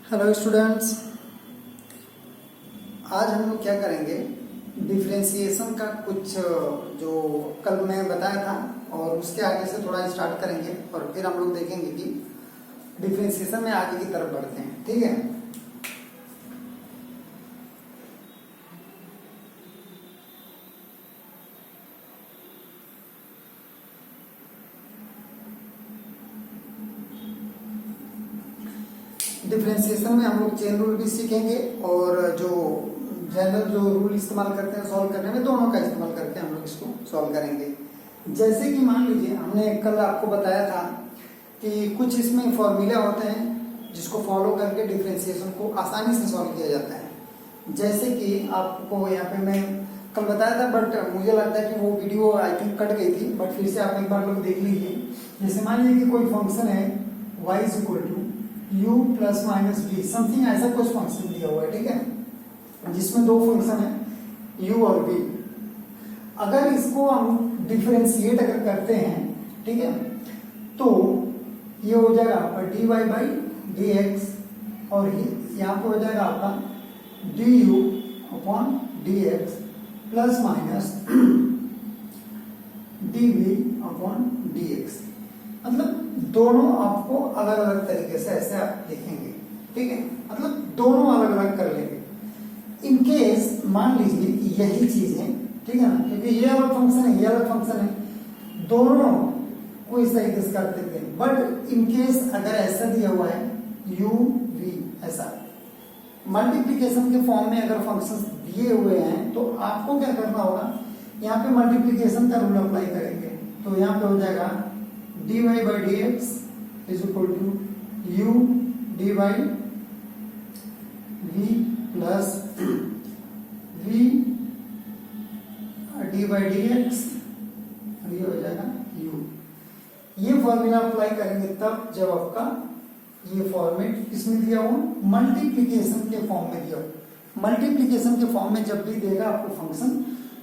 Hello students, आज हम लोग क्या करेंगे, डिफरेंशिएशन का कुछ जो कल मैं बताया था और उसके आगे से थोड़ा स्टार्ट करेंगे और फिर हम लोग देखेंगे कि डिफरेंशिएशन में आगे की तरफ बढ़ते हैं। ठीक है। डिफरेंशिएशन में हम लोग चेन रूल भी सीखेंगे और जो जनरल जो रूल इस्तेमाल करते हैं सॉल्व करने में, दोनों का इस्तेमाल करके हम लोग इसको सॉल्व करेंगे। जैसे कि मान लीजिए हमने कल आपको बताया था कि कुछ इसमें फॉर्मूले होते हैं जिसको फॉलो करके डिफरेंशिएशन को आसानी से सॉल्व किया जाता है। जैसे कि आपको यहाँ पे मैं कल बताया था, बट मुझे लगता है कि वो वीडियो आई थिंक कट गई थी, बट फिर से आप एक बार लोग देख लीजिए। जैसे मान लीजिए कि कोई फंक्शन है y is equal to u plus minus b, something ऐसा कुछ फंक्शन दिया हुआ है। ठीक है, जिसमें दो फंक्शन है u और v। अगर इसको हम डिफरेंशिएट अगर करते हैं, ठीक है, तो ये हो जाएगा आपका dy बाई डी एक्स और यहाँ पे हो जाएगा आपका du upon D x plus minus dv upon D x. मतलब दोनों आपको अलग अलग तरीके से ऐसे आप लिखेंगे। ठीक है, मतलब दोनों अलग अलग कर लेंगे। इन केस मान लीजिए कि यही चीज है, ठीक है ना, क्योंकि ये अलग फंक्शन है, ये अलग फंक्शन है, दोनों को इस तरीके से कर देते हैं। बट इन केस अगर ऐसा दिया हुआ है u v, ऐसा मल्टीप्लिकेशन के फॉर्म में अगर फंक्शंस दिए हुए हैं तो आपको क्या करना होगा, यहाँ पे मल्टीप्लिकेशन का रूल अप्लाई करेंगे। तो यहाँ पे हो जाएगा dy by d x is equal to u d by v plus v d by d x, ये हो जाएगा u। ये फॉर्मूला अप्लाई करेंगे तब जब आपका ये फॉर्मेट इसमें दिया हो, मल्टीप्लिकेशन के फॉर्म में दिया हो। मल्टीप्लिकेशन के फॉर्म में जब भी देगा आपको फंक्शन,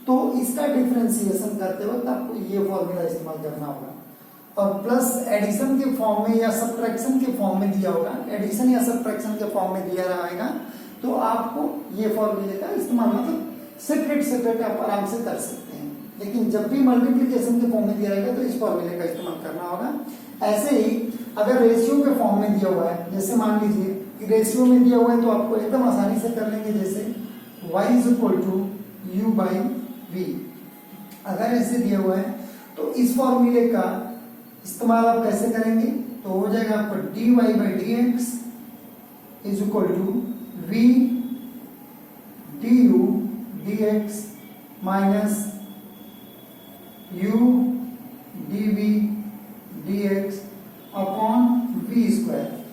तो इसका डिफरेंशिएशन करते वक्त आपको ये फॉर्मूला इस्तेमाल करना होगा। और प्लस एडिशन के फॉर्म में या सब्ट्रैक्शन के फॉर्म में दिया होगा, एडिशन या सब्ट्रैक्शन के फॉर्म में दिया रहेगा, तो आपको ये फॉर्मूले का इस्तेमाल मतलब सेपरेट आप आराम से कर सकते हैं। लेकिन जब भी मल्टीप्लिकेशन के फॉर्म में दिया रहेगा तो इस फॉर्मूले का इस्तेमाल करना होगा। ऐसे ही अगर रेशियो के फॉर्म में दिया हुआ है, जैसे मान लीजिए कि रेशियो में दिया हुआ है, तो आपको एकदम आसानी से कर लेंगे। जैसे y is equal to u by v, अगर ऐसे दिया हुआ है तो इस फॉर्मूले का इस्तेमाल आप कैसे करेंगे, तो हो जाएगा आपका dy by d x is equal to v du dx minus u dv dx upon v square.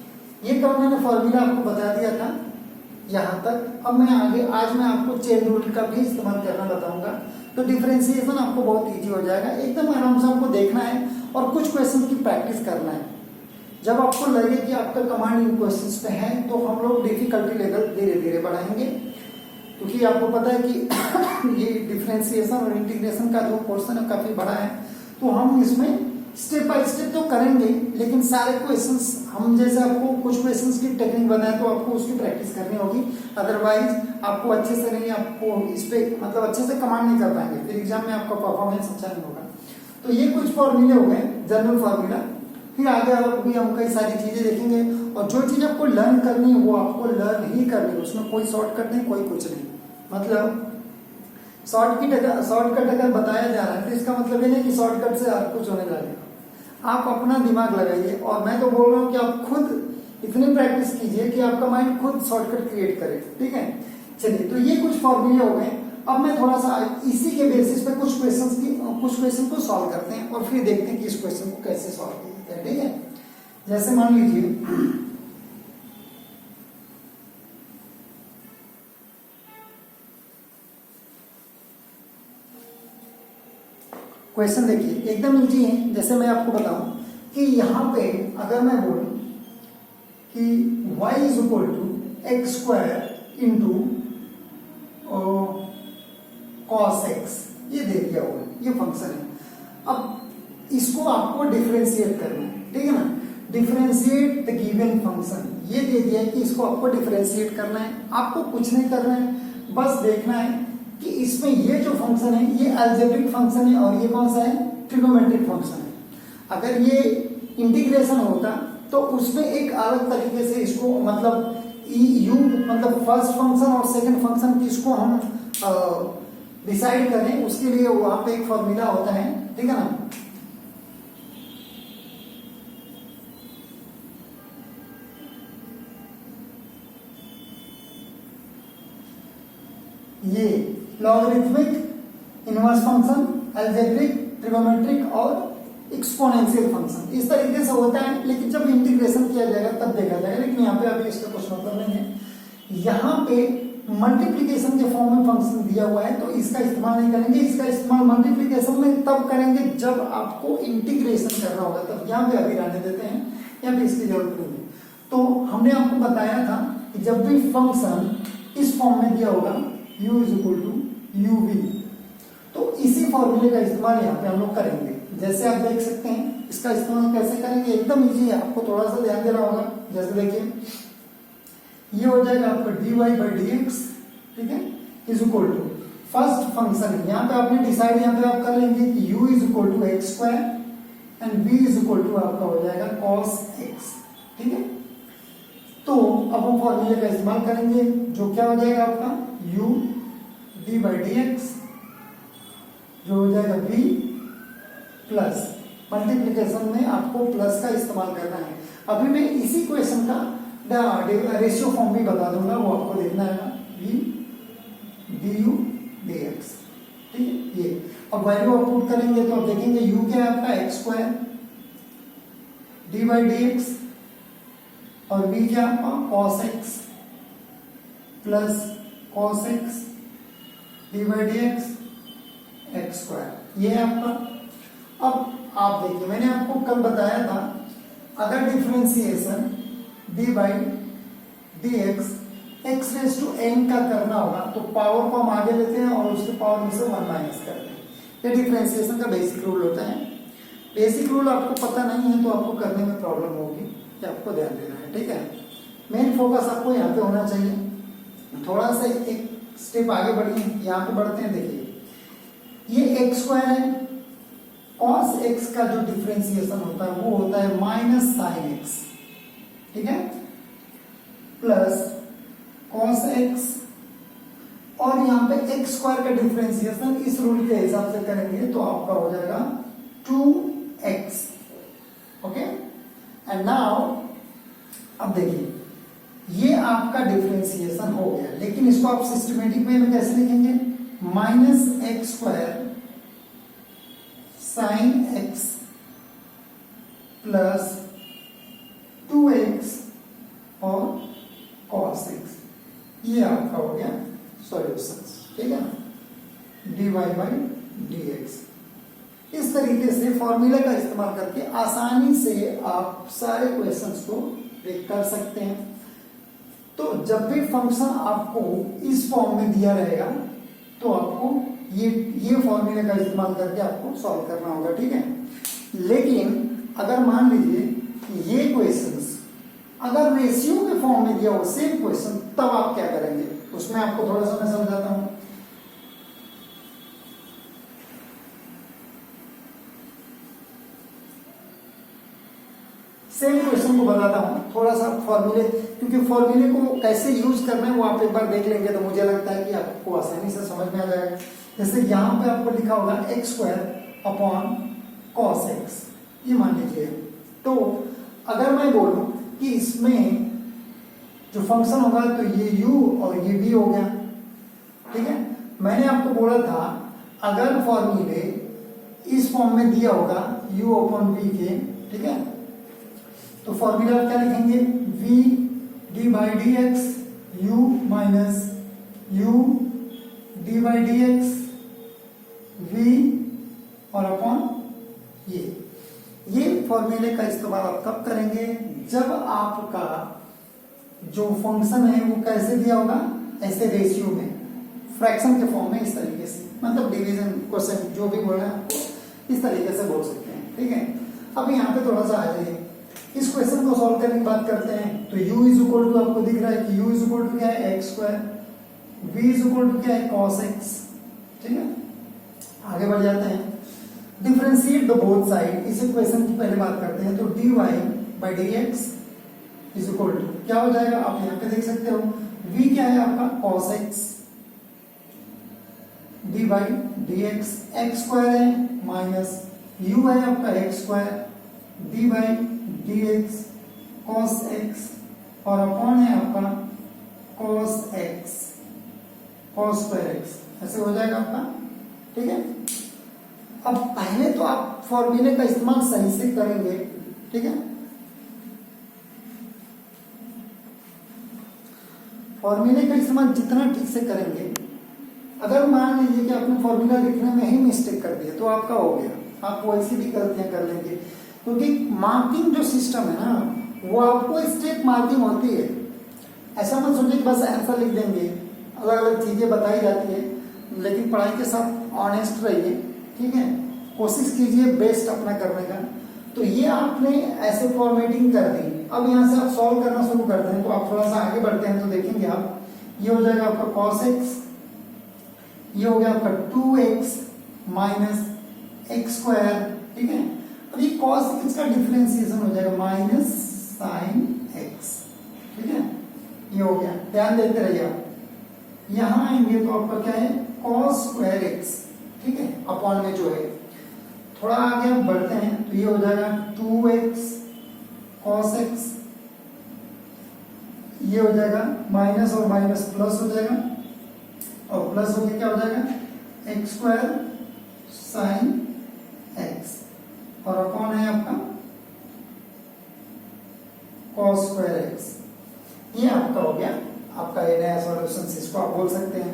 ये कल मैंने फॉर्मूला आपको बता दिया था यहाँ तक। अब मैं आज मैं आपको चेन रूल का भी इस्तेमाल करना बताऊंगा, तो डिफरेंशिएशन आपको बहुत इजी हो जाएगा। एकदम आराम से आपको देखना है और कुछ क्वेश्चन की प्रैक्टिस करना है। जब आपको लगे कि आपका कमांड इन क्वेश्चंस पे है, तो हम लोग डिफिकल्टी लेवल धीरे धीरे बढ़ाएंगे, क्योंकि आपको पता है कि ये डिफरेंशिएशन और इंटीग्रेशन का जो पोर्शन है काफी बड़ा है। तो हम इसमें स्टेप बाय स्टेप तो करेंगे, लेकिन सारे क्वेश्चंस हम जैसे आपको कुछ क्वेश्चंस की टेक्निक बनाए तो आपको उसकी प्रैक्टिस करनी होगी। अदरवाइज आपको अच्छे से नहीं, आपको इस पे मतलब अच्छे से कमांड नहीं कर पाएंगे, फिर एग्जाम में आपका परफॉर्मेंस अच्छा नहीं होगा। तो ये कुछ फॉर्मूले हो गए जनरल फॉर्मूला। फिर आगे भी हम कई सारी चीजें देखेंगे, और जो चीज आपको लर्न करनी है वो आपको लर्न ही करनी है। उसमें कोई शॉर्टकट नहीं, कोई कुछ नहीं। मतलब शॉर्टकट अगर बताया जा रहा है तो इसका मतलब ये नहीं कि शॉर्टकट से आप कुछ होने लगेगा। आप अपना दिमाग लगाइए, और मैं तो बोल रहा हूँ कि आप खुद इतनी प्रैक्टिस कीजिए कि आपका माइंड खुद शॉर्टकट क्रिएट करे। ठीक है, चलिए, तो ये कुछ फॉर्मूले हो गए। अब मैं थोड़ा सा इसी के बेसिस पे कुछ क्वेश्चन को सॉल्व करते हैं और फिर देखते हैं कि इस क्वेश्चन को कैसे सॉल्व किया जाए। ठीक है, जैसे मान लीजिए क्वेश्चन देखिए, एकदम इजी है। जैसे मैं आपको बताऊं कि यहाँ पे अगर मैं बोलूं कि y is equal to x square into cos x, ये दे दिया हुआ है, ये फंक्शन है। अब इसको आपको डिफरेंशिएट करना है। ठीक है ना, डिफरेंशिएट द गिवन फंक्शन, ये दे दिया है कि इसको आपको डिफरेंशिएट करना है, आपको कुछ नहीं करना है, बस देखना है कि इसमें ये जो फंक्शन है ये अलजेब्रिक फंक्शन है और ये कौन सा है, ट्रिगोमेट्रिक फंक्शन है। अगर ये इंटीग्रेशन होता तो उसमें एक अलग तरीके से इसको मतलब यू मतलब फर्स्ट फंक्शन और सेकंड फंक्शन किसको हम डिसाइड करें, उसके लिए वहां पे एक फॉर्मूला होता है, ठीक है ना। ये logarithmic, inverse function, algebraic, trigonometric और एक्सपोनेंशियल फंक्शन इस तरीके से होता है, लेकिन जब इंटीग्रेशन किया जाएगा तब देखा जाएगा, लेकिन यहाँ पे अभी इसका कुछ मतलब नहीं है। यहाँ पे मल्टीप्लिकेशन के फॉर्म में फंक्शन दिया हुआ है तो इसका इस्तेमाल नहीं करेंगे, इसका इस्तेमाल मल्टीप्लिकेशन में तब करेंगे जब आपको इंटीग्रेशन करना होगा, तब यहाँ पे अभी रहने देते हैं, यहाँ पे इसकी जरूरत नहीं है। तो हमने आपको बताया था कि जब भी फंक्शन इस फॉर्म में दिया होगा u is equal to uv, तो इसी फॉर्मूले का इस्तेमाल यहाँ पे हम लोग करेंगे। जैसे आप देख सकते हैं इसका इस्तेमाल कैसे करेंगे, एकदम इजी है, आपको थोड़ा सा ध्यान देना होगा। जैसे देखिए ये हो जाएगा आपका dy बाई dx, ठीक है, is equal to first function, यहाँ पे आपने डिसाइड यहाँ पे आप कर लेंगे कि u is equal to x square and v is equal to आपका हो जाएगा cos x, ठीक है। तो अब हम फॉर्मूले का इस्तेमाल करेंगे, जो क्या हो जाएगा आपका u d बाई dx, जो हो जाएगा v प्लस मल्टीप्लिकेशन में आपको प्लस का इस्तेमाल करना है। अभी मैं इसी क्वेश्चन का रेशियो फॉर्म भी बता दूंगा, वो आपको देखना है v du dx, ठीक है। ये अब वैल्यू आप पुट करेंगे तो आप देखेंगे u क्या है आपका x square d by dx और v क्या आपका cos x plus cos x d by dx x square, ये है आपका। अब आप देखिए मैंने आपको कल बताया था अगर differentiation d by dx x raise to n का करना होगा तो पावर को हम आगे लेते हैं और उसके पावर में से 1 माइनस करते हैं। ये डिफरेंशिएशन का बेसिक रूल होता है। बेसिक रूल आपको पता नहीं है तो आपको करने में प्रॉब्लम होगी, ये आपको ध्यान देना है, ठीक है। मेन फोकस आपको यहाँ पे होना चाहिए। थोड़ा सा एक स्टेप आगे बढ़िए, यहाँ पे बढ़ते हैं। देखिए ये एक्स स्क्वायर है, cos x का जो डिफरेंशिएशन होता है वो होता है माइनस साइन x, ठीक है, प्लस cos x, और यहाँ पे x स्क्वायर का डिफरेंशिएशन इस रूल के हिसाब से करेंगे तो आपका हो जाएगा 2x, ओके। एंड नाउ अब देखिए ये आपका डिफरेंशिएशन हो गया, लेकिन इसको आप सिस्टमेटिक वे में कैसे लिखेंगे, minus x square sine x plus 2x और cos x, ये आपका हो गया सॉल्यूशन, ठीक है ना, dy बाई dx। इस तरीके से फॉर्मूला का इस्तेमाल करके आसानी से आप सारे क्वेश्चंस को देख कर सकते हैं। तो जब भी फंक्शन आपको इस फॉर्म में दिया रहेगा तो आपको ये फॉर्मूले का इस्तेमाल करके आपको सॉल्व करना होगा, ठीक है। लेकिन अगर मान लीजिए ये क्वेश्चंस अगर रेशियो के फॉर्म में दिया हो सेम क्वेश्चन, तब आप क्या करेंगे, उसमें आपको थोड़ा सा मैं समझाता हूं। सेम क्वेश्चन को बताता हूं, थोड़ा सा फॉर्मूले, क्योंकि फॉर्मूले को कैसे यूज करना है वो आप एक बार देख लेंगे तो मुझे लगता है कि आपको आसानी से समझ में आ जाएगा। जैसे यहां पे आपको लिखा होगा x square upon cos x, ये मान लीजिए। तो अगर मैं बोलूं कि इसमें जो फंक्शन होगा तो ये u और ये v हो गया, ठीक है। मैंने आपको बोला था अगर फॉर्मूले इस फॉर्म में दिया होगा u अपॉन v के, ठीक है, तो फॉर्मूला आप क्या लिखेंगे, v d by d x u minus u d by d x v और अपॉन ये फॉर्मूले का इस्तेमाल आप तब करेंगे जब आपका जो फंक्शन है वो कैसे दिया होगा, ऐसे रेशियो में, फ्रैक्शन के फॉर्म में, इस तरीके से, मतलब डिवीजन क्वेश्चन जो भी बोलना है आपको इस तरीके से बोल सकते हैं, ठीक है। अब यहाँ पे थोड़ा सा आ जाइए, इस क्वेश्चन को सॉल्व करने की बात करते हैं तो u इज इक्वल टू आपको दिख रहा है कि u इज इक्वल टू क्या है x square, v is equal to क्या है cos x। ठीक है, आगे बढ़ जाते हैं। डिफरेंशिएट द बोथ साइड, इस इक्वेशन की पहले बात करते हैं तो dy by d x is equal to क्या हो जाएगा, आप यहाँ पे देख सकते हो v क्या है आपका cos x D by d x, x square है माइनस u है आपका x square D by d x cos x और अपॉन है आपका cos x cos square x, ऐसे हो जाएगा आपका। ठीक है, अब पहले तो आप फॉर्मूले का इस्तेमाल सही से करेंगे। ठीक है, फॉर्मूले का इस्तेमाल जितना ठीक से करेंगे, अगर मान लीजिए कि आपने फॉर्मूला लिखने में ही मिस्टेक कर दिया तो आपका हो गया, आप वैसी भी गलतियां कर लेंगे, क्योंकि मार्किंग जो सिस्टम है ना वो आपको स्टेप मार्किंग होती है। ऐसा मत सोचिए कि बस आंसर लिख देंगे, अलग अलग चीजें बताई जाती है, लेकिन पढ़ाई के साथ ऑनेस्ट रहिए। ठीक है, कोशिश कीजिए बेस्ट अपना करने का। तो ये आपने ऐसे फॉर्मेटिंग कर दी, अब यहाँ से आप सॉल्व करना शुरू करते हैं तो आप थोड़ा सा आगे बढ़ते हैं तो देखेंगे आप, ये हो जाएगा आपका cos x, ये हो गया आपका 2x माइनस एक्स स्क्वायर। ठीक है, अब ये cos x का डिफरेंशिएशन हो जाएगा माइनस साइन x। ठीक है, ये हो गया, ध्यान देते रहिए आप। यहां आएंगे तो आपका क्या है cos स्क्वायर x। ठीक है, अपॉन में जो है, थोड़ा आगे हम बढ़ते हैं तो ये हो जाएगा 2x cos x, ये हो जाएगा माइनस और माइनस प्लस हो जाएगा और प्लस होके क्या हो जाएगा एक्स स्क्वायर साइन एक्स और अपॉन है आपका cos स्क्वायर एक्स। ये आपका हो गया, आपका ये नया सॉल्यूशन, इसको आप बोल सकते हैं।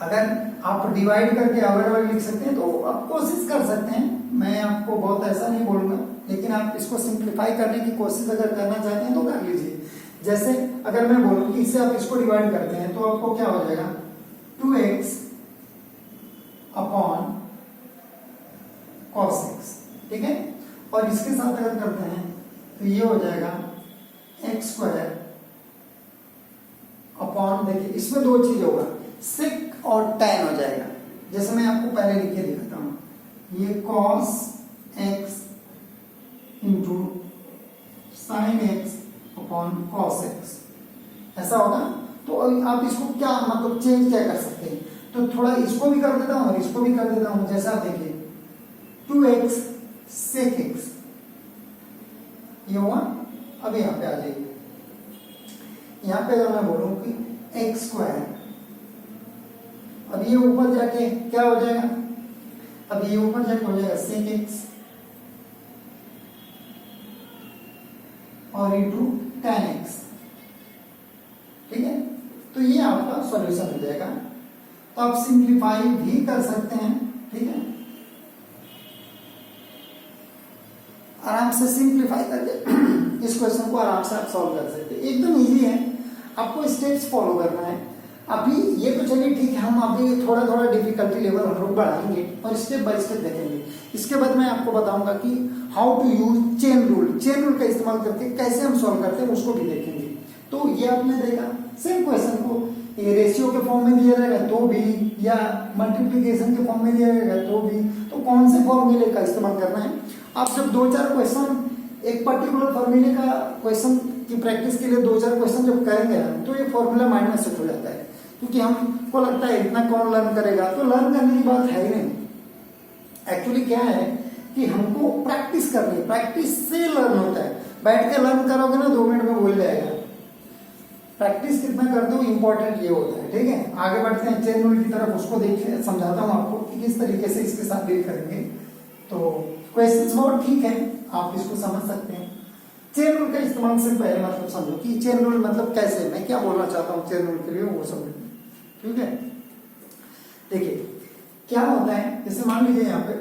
अगर आप डिवाइड करके अवेलेबल लिख सकते हैं तो आप कोशिश कर सकते हैं, मैं आपको बहुत ऐसा नहीं बोलूंगा, लेकिन आप इसको सिंप्लीफाई करने की कोशिश अगर करना चाहते हैं तो कर लीजिए। जैसे अगर मैं बोलूं कि इससे आप इसको डिवाइड करते हैं तो आपको क्या हो जाएगा 2x अपॉन cos x। ठीक है, और इसके साथ अगर करते हैं तो ये हो जाएगा एक्स स्क्वायर अपॉन, देखिए इसमें दो चीज होगा, सेक और tan हो जाएगा। जैसे मैं आपको पहले लिख के दिखाता हूं, ये cos x into sine x upon cos x, ऐसा होगा। तो आप इसको क्या मतलब चेंज क्या कर सकते हैं, तो थोड़ा इसको भी कर देता हूं और इसको भी कर देता हूं। जैसा आप देखिए 2x sec x, ये हुआ। अब यहाँ पे आ जाइए, यहाँ पे अगर मैं बोलूं कि एक्स स्क्वायर, अब ये ऊपर जाके क्या हो जाएगा, अब ये ऊपर जाके हो जाएगा sec x और इंटू tan x। ठीक है, तो ये आपका सॉल्यूशन हो जाएगा। तो आप सिंप्लीफाई भी कर सकते हैं। ठीक है, आराम से सिंप्लीफाई करके इस क्वेश्चन को आराम से आप सॉल्व कर सकते हैं, एकदम इजी है, आपको स्टेप्स फॉलो करना है। अभी ये तो चलिए ठीक है, हम अभी थोड़ा थोड़ा डिफिकल्टी लेवल हम लोग बढ़ाएंगे और स्टेप बाय स्टेप देखेंगे। इसके बाद मैं आपको बताऊंगा कि how to use chain rule, chain rule का इस्तेमाल करके कैसे हम सॉल्व करते हैं उसको भी देखेंगे। तो ये आपने देखा सेम क्वेश्चन को ये रेशियो के फॉर्म में दिया जाएगा तो भी, या मल्टीप्लिकेशन के फॉर्म में दिया जाएगा तो भी, तो कौन से फॉर्मूले का इस्तेमाल करना है। आप जब दो चार क्वेश्चन एक पर्टिकुलर फॉर्मूले का क्वेश्चन की प्रैक्टिस के लिए दो चार क्वेश्चन जब करेंगे ना तो ये फॉर्मूला माइंड में सेट हो जाता है, क्योंकि हमको लगता है इतना कौन लर्न करेगा, तो लर्न करने की बात है ही नहीं। एक्चुअली क्या है कि हमको प्रैक्टिस करनी है, प्रैक्टिस से लर्न होता है। बैठ के लर्न करोगे ना 2 मिनट में भूल जाएगा, प्रैक्टिस कितना करते हो इंपॉर्टेंट ये होता है। ठीक है, आगे बढ़ते हैं चेन रूल की तरफ, उसको देखिए, समझाता हूँ आपको कि किस तरीके से इसके साथ डील करेंगे। तो क्वेश्चन बहुत ठीक है, आप इसको समझ सकते हैं। चेन रूल का इस्तेमाल से पहले मतलब समझो कि चेन रूल मतलब कैसे, मैं क्या बोलना चाहता हूँ चेन रूल के लिए वो समझो। ठीक है, देखिए क्या होता है, जैसे मान लीजिए यहाँ पे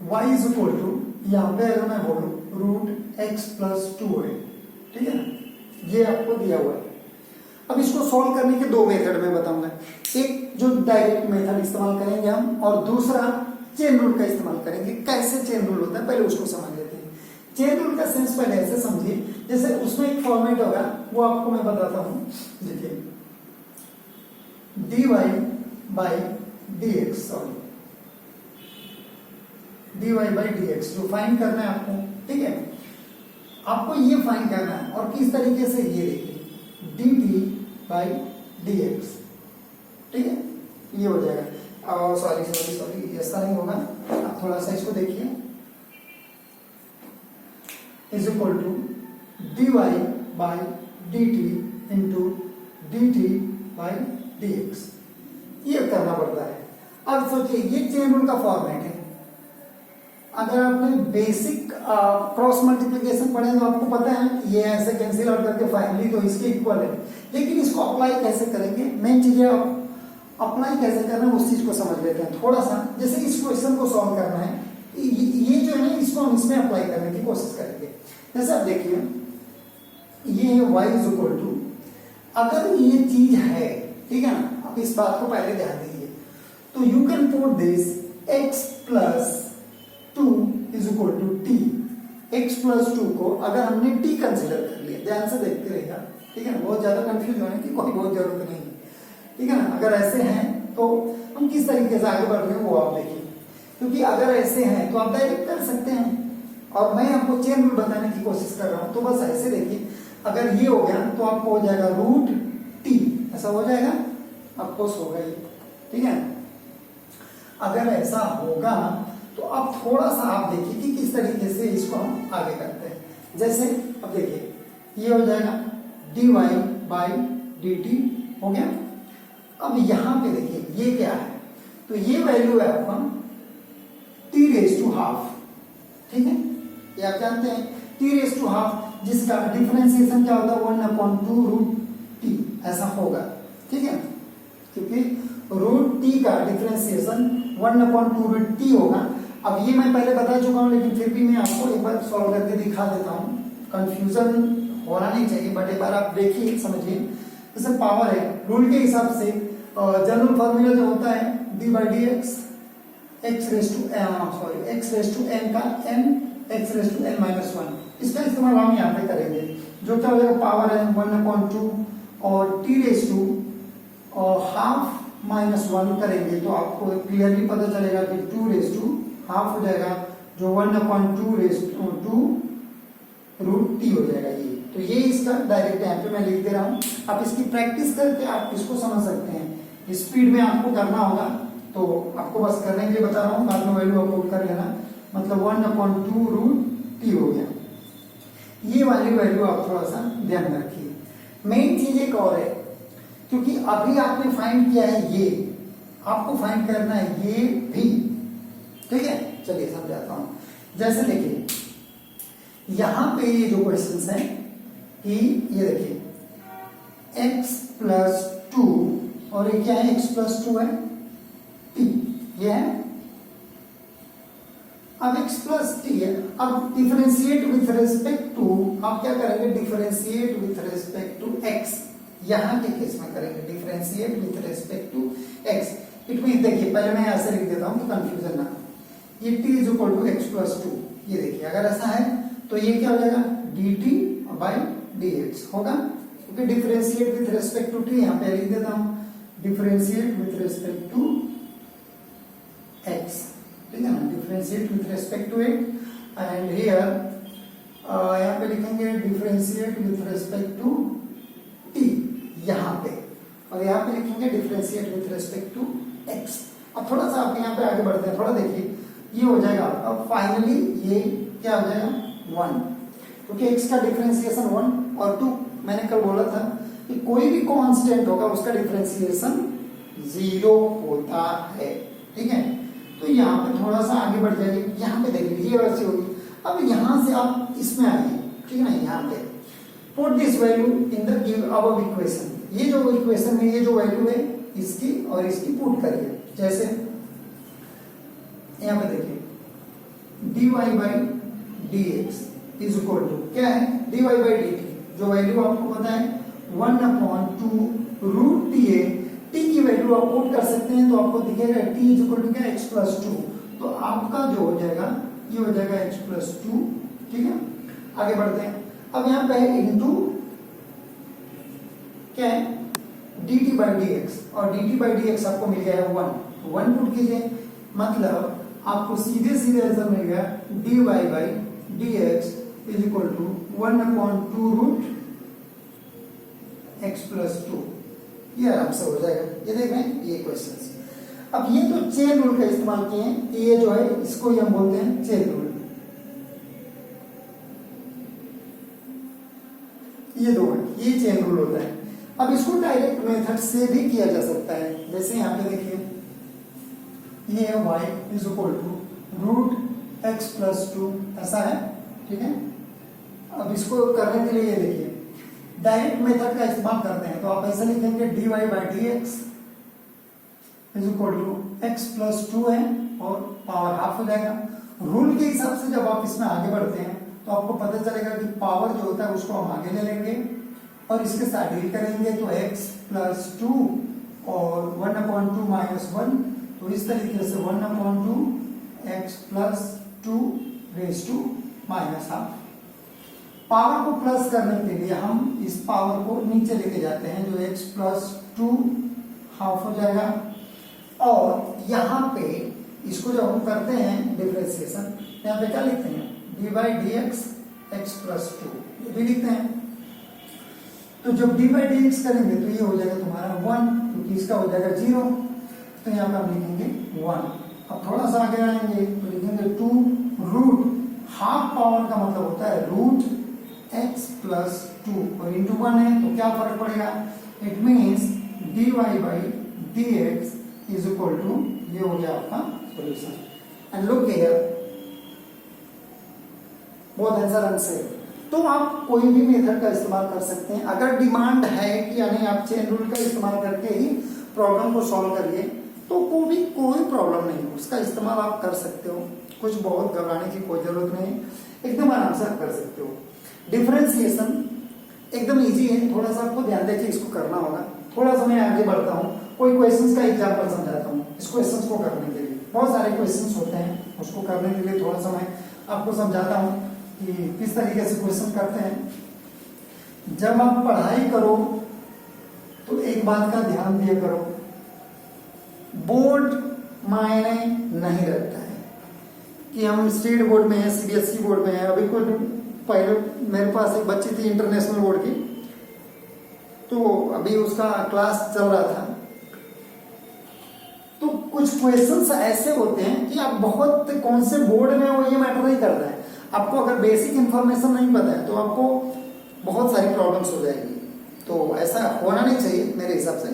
y इज इक्वल टू, यहाँ पे अगर मैं बोलूं रूट एक्स प्लस 2 है। ठीक है ना, ये आपको दिया हुआ है। अब इसको सॉल्व करने के दो मेथड में बताऊंगा, एक जो डायरेक्ट मेथड इस्तेमाल करेंगे हम, और दूसरा चेन रूल का इस्तेमाल करेंगे। कैसे चेन रूल होता है पहले उसको समझ लेते हैं। चेन रूल का सेंस पहले ऐसे समझिए, जैसे उसमें एक फॉर्मेट होगा, वो आपको मैं बताता हूं। देखिए dy by dx, sorry dy by dx जो फाइंड करना है आपको, ठीक है, आपको ये फाइंड करना है। और किस तरीके से, ये देखिए dt बाई dx, ठीक है, ये हो जाएगा। सॉरी सॉरी सॉरी, ऐसा नहीं होगा, आप थोड़ा सा इसको देखिए, is equal to dy by dt into dt by dx, ये करना पड़ता है। अब सोचिए ये चेन रूल का फॉर्मेट है। अगर आपने बेसिक क्रॉस मल्टीप्लिकेशन पढ़े तो आपको पता है कि ये ऐसे कैंसिल आउट करके फाइनली तो इसके इक्वल है, लेकिन इसको अप्लाई कैसे करेंगे, मेन चीज है अप्लाई कैसे करना है, उस चीज को समझ लेते हैं थोड़ा सा। जैसे इस क्वेश्चन को सॉल्व करना है, ये जो है इसको हम इसमें अप्लाई करने की कोशिश करेंगे। जैसे आप देखिए ये है y इज इक्वल टू, अगर ये चीज है, ठीक है ना, आप इस बात को पहले ध्यान दीजिए, तो you can put this x plus 2 is equal to t। x plus 2 को अगर हमने t कंसिडर कर लिया, ध्यान से देखते रहेगा, ठीक है ना, बहुत ज्यादा कंफ्यूज होने की कोई बहुत जरूरत नहीं है, ठीक है ना। अगर ऐसे हैं तो हम किस तरीके से आगे बढ़ रहे हैं वो आप देखिए, क्योंकि अगर ऐसे हैं तो आप डायरेक्ट कर सकते हैं, और मैं आपको चेन रूल बताने की कोशिश कर रहा हूं। तो बस ऐसे देखिए, अगर ये हो गया तो आपको हो जाएगा रूट t, ऐसा हो जाएगा, अफकोर्स होगा ये, ठीक है। अगर ऐसा होगा तो अब थोड़ा सा आप देखिए कि किस तरीके से इसको हम आगे करते हैं। जैसे अब देखिए ये हो जाएगा dy बाई dt, हो गया। अब यहां पे देखिए ये क्या है, तो ये वैल्यू है आपका t रेज टू हाफ, ठीक है, ये आप जानते हैं t रेज टू हाफ, जिसका डिफरेंशिएशन क्या होता है 1/2 रूट t, ऐसा होगा, ठीक है, क्योंकि रूट t का डिफरेंशिएशन 1/2 रूट t होगा। अब ये मैं पहले बता चुका हूं, लेकिन फिर भी मैं आपको एक बार सॉल्व करके दिखा देता हूं, कंफ्यूजन होना नहीं चाहिए, बट एक बार आप देखिए समझिए। जैसे पावर है, रूल के हिसाब से जनरल फॉर्मूला जो होता है d by d x, x raise to n का n x raise to n minus 1, इसका इस्तेमाल हम यहाँ पे करेंगे। जो क्या हो जाएगा, पावर है 1/2 और t raise to half minus 1 करेंगे तो आपको क्लियरली पता चलेगा कि 2 रेज टू हाफ हो जाएगा, जो 1/2 रेज टू रूट t हो जाएगा ये। तो ये इसका डायरेक्ट यहाँ पे मैं लिख दे रहा हूँ, आप इसकी प्रैक्टिस करके आप इसको समझ सकते हैं। स्पीड में आपको करना होगा, तो आपको बस करने के लिए बता रहा हूँ, बाद में वैल्यू अपलोड कर लेना, मतलब 1/2 रूट t हो गया। ये वाली वैल्यू आप थोड़ा सा ध्यान में रखिए। मेन चीज एक और है, क्योंकि अभी आपने फाइंड किया है ये, आपको फाइंड करना है ये भी, ठीक है। चलिए समझाता हूं। जैसे देखिए यहां पे ये जो क्वेश्चंस हैं कि ये देखिए x प्लस 2 और ये क्या है, x प्लस 2 है t, ये है। अब x प्लस t है, अब डिफरेंशिएट विथ रिस्पेक्ट टू, आप क्या करेंगे, differentiate with respect to x, यहां के केस में करेंगे differentiate with respect to x। It mean देखिए पहले मैं ऐसे लिख देता हूं कि कंफ्यूजन ना, ये t is equal to x plus 2, ये देखिए अगर ऐसा है तो ये क्या हो जाएगा dt बाई dx होगा, क्योंकि differentiate with respect to t यहां पे लिख देता हूं, differentiate with respect to x, ठीक है ना, differentiate with respect to it, and here यहां पे लिखेंगे differentiate with respect to t यहां पे, और यहां पे लिखेंगे differentiate with respect to x। अब थोड़ा सा आप यहां पे आगे बढ़ते हैं, थोड़ा देखिए ये हो जाएगा, अब फाइनली ये क्या हो जाएगा 1, क्योंकि x का डिफरेंशिएशन 1 और 2, मैंने कल बोला था कि कोई भी कांस्टेंट होगा उसका डिफरेंशिएशन 0 होता है, ठीक है। तो यहाँ पे थोड़ा सा आगे बढ़ जाइए, यहाँ पे देखिए ये वैसे होगी। अब यहाँ से आप इसमें आइए, ठीक है ना, यहाँ पे put this value in the give above equation, ये जो इक्वेशन में ये जो वैल्यू है इसकी और इसकी पुट करिए। जैसे यहाँ पे देखिए dy by dx is equal to क्या है, dy बाई dt, जो वैल्यू आपको पता है 1/2 रूट t है, t की वैल्यू आप पुट कर सकते हैं तो आपको दिखेगा t इज इक्वल टू क्या, x प्लस 2, तो आपका जो हो जाएगा ये हो जाएगा x+2। ठीक है, आगे बढ़ते हैं। अब यहाँ पे है इंटू क्या है dt/dx, और dt/dx आपको मिल गया है 1 पुट कीजिए, मतलब आपको सीधे सीधे आंसर मिल गया dy/dx is equal to 1/2 root x+2। ये आराम से हो जाएगा। ये देख रहे हैं ये क्वेश्चन। अब ये तो चेन रूल का इस्तेमाल किए हैं, ये जो है इसको ही हम बोलते हैं चेन रूल। ये दो है, ये चेन रूल होता है। अब इसको डायरेक्ट मेथड से भी किया जा सकता है। जैसे यहाँ पे देखिए ये है y is equal to root x+2, ऐसा है। ठीक है, अब इसको करने के लिए ये देखिए डायरेक्ट मेथड का इस्तेमाल करते हैं, तो आप ऐसे लिखेंगे dy/dx is equal to x+2 है और पावर हाफ हो जाएगा। रूल के हिसाब से जब आप इसमें आगे बढ़ते हैं तो आपको पता चलेगा कि पावर जो होता है उसको हम आगे ले लेंगे और इसके साथ डील करेंगे, तो x+2 और 1/2 -1, तो इस तरीके से 1/2 x+2 raise to -half. Power को प्लस करने के लिए हम इस पावर को नीचे लेके जाते हैं, जो x+2 हाफ हो जाएगा। और यहाँ पे इसको जब हम करते हैं डिफरेंशिएशन, यहाँ पे क्या लिखते हैं dy/dx x+2, ये भी लिखते हैं। तो जब dy/dx करेंगे तो ये हो जाएगा तुम्हारा 1, क्योंकि इसका हो जाएगा 0, तो यहाँ पे हम लिखेंगे 1। अब थोड़ा सा आगे आएंगे तो लिखेंगे 2 रूट हाफ पावर का मतलब होता है रूट x+2 और इंटू 1 है, तो क्या फर्क पड़ेगा, it means dy/dx is equal to, ये हो गया आपका solution. And look here, both answer answer. तो आप कोई भी मेथड का इस्तेमाल कर सकते हैं। अगर डिमांड है कि यानी आप चेन रूल का इस्तेमाल करके ही प्रॉब्लम को सॉल्व करिए, तो कोई प्रॉब्लम नहीं, उसका इस्तेमाल आप कर सकते हो। कुछ बहुत घबराने की कोई जरूरत नहीं, एकदम आराम से आप कर सकते हो। डिफरेंशिएशन एकदम इजी है, थोड़ा सा आपको ध्यान देके इसको करना होगा। थोड़ा सा मैं आगे बढ़ता हूँ, कोई क्वेश्चंस का एग्जांपल समझाता हूँ। इस क्वेश्चंस को करने के लिए बहुत सारे क्वेश्चंस होते हैं, उसको करने के लिए थोड़ा सा मैं आपको समझाता हूँ कि किस तरीके से क्वेश्चन करते हैं। जब आप पढ़ाई करो तो एक बात का ध्यान दिया करो, बोर्ड मायने नहीं रखता है कि हम स्टेट बोर्ड में है, सीबीएसई बोर्ड में है। अभी कुछ पहले मेरे पास एक बच्ची थी इंटरनेशनल बोर्ड की, तो अभी उसका क्लास चल रहा था। तो कुछ क्वेश्चंस ऐसे होते हैं कि आप बहुत कौन से बोर्ड में हो ये मैटर नहीं करता है। आपको अगर बेसिक इंफॉर्मेशन नहीं पता है तो आपको बहुत सारी प्रॉब्लम्स हो जाएगी। तो ऐसा होना नहीं चाहिए मेरे हिसाब से।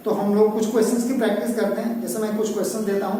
तो हम लोग कुछ क्वेश्चंस की प्रैक्टिस करते हैं। जैसे मैं कुछ क्वेश्चन देता हूं,